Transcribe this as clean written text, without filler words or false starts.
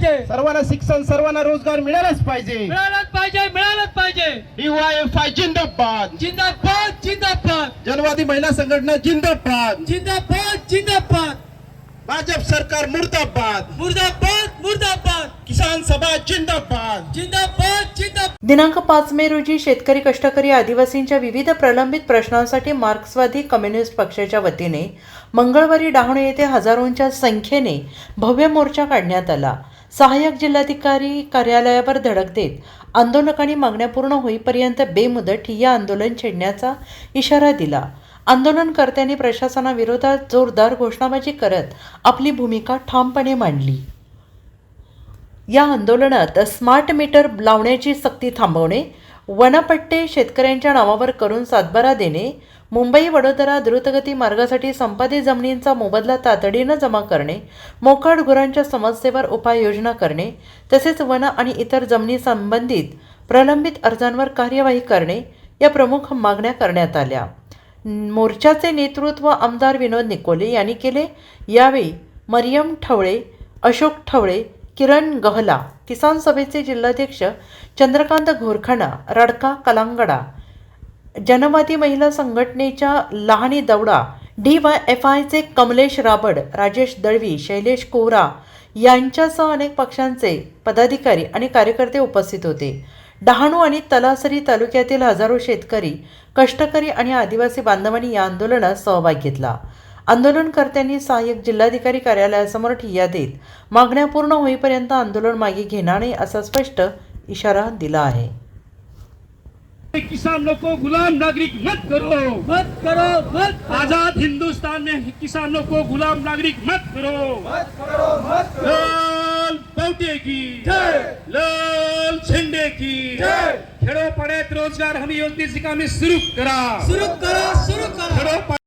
पाहिजे, सर्वांना शिक्षण, सर्वांना रोजगार मिळालाच पाहिजे, मिळालंच पाहिजे, मिळालंच पाहिजे. DYFI जिंदाबाद, जिंदाबाद जिंदाबाद जनवादी महिला संघटना जिंदाबाद, जिंदाबाद जिंदाबाद. भाजप सरकार मुर्दाबाद, मुर्दाबाद मुर्दाबाद. किसान सभा जिंदाबाद. जिंदाबाद जिंदाबाद. दिनांक 5 मे रोजी शेतकरी, कष्टकरी, आदिवासींच्या विविध प्रलंबित प्रश्नांसाठी मार्क्सवादी कम्युनिस्ट पक्षाच्या वतीने मंगळवारी डहाणू येथे हजारोंच्या संख्येने भव्य मोर्चा काढण्यात आला. सहाय्यक जिल्हाधिकारी कार्यालयावर धडक देत आंदोलकांनी मागण्या पूर्ण होईपर्यंत बेमुदत ठिय्या आंदोलन छेडण्याचा इशारा दिला. आंदोलनकर्त्यांनी प्रशासनाविरोधात जोरदार घोषणाबाजी करत आपली भूमिका ठामपणे मांडली. या आंदोलनात स्मार्ट मीटर लावण्याची सक्ती थांबवणे, वनपट्टे शेतकऱ्यांच्या नावावर करून सातबारा देणे, मुंबई वडोदरा द्रुतगती मार्गासाठी संपादित जमिनींचा मोबदला तातडीनं जमा करणे, मोकाट गुरांच्या समस्येवर उपाययोजना करणे, तसेच वन आणि इतर जमिनी संबंधित प्रलंबित अर्जांवर कार्यवाही करणे या प्रमुख मागण्या करण्यात आल्या. मोर्चाचे नेतृत्व आमदार विनोद निकोले यांनी केले. यावेळी मरियम ठवळे, अशोक ठवळे, किरण गहला, किसान सभेचे जिल्हाध्यक्ष चंद्रकांत घोरखणा, रडका कलांगडा, जनवादी महिला संघटनेच्या लहानी दौडा, DYFIचे कमलेश राबड, राजेश दळवी, शैलेश कोहरा यांच्यासह अनेक पक्षांचे पदाधिकारी आणि कार्यकर्ते उपस्थित होते. डहाणू आणि तलासरी तालुक्यातील हजारो शेतकरी, कष्टकरी आणि आदिवासी बांधवांनी या आंदोलनात सहभाग घेतला. आंदोलनकर्त्यांनी सहाय्यक जिल्हाधिकारी कार्यालयासमोर ठिय्या देत मागण्या पूर्ण होईपर्यंत आंदोलन मागे घेणार नाही असा स्पष्ट इशारा दिला आहे. किसानों को गुलाम नागरिक मत करो, मत करो, मत करो. आजाद हिंदुस्तान में किसानों को गुलाम नागरिक मत करो. मत करो, मत करो. लाल बौटे की जय. लाल झंडे की जय. खेडोपाड्यात रोजगार हमी योजनेची कामे सुरू करा. सुरू करा, सुरू करा. खेडोपाड्यात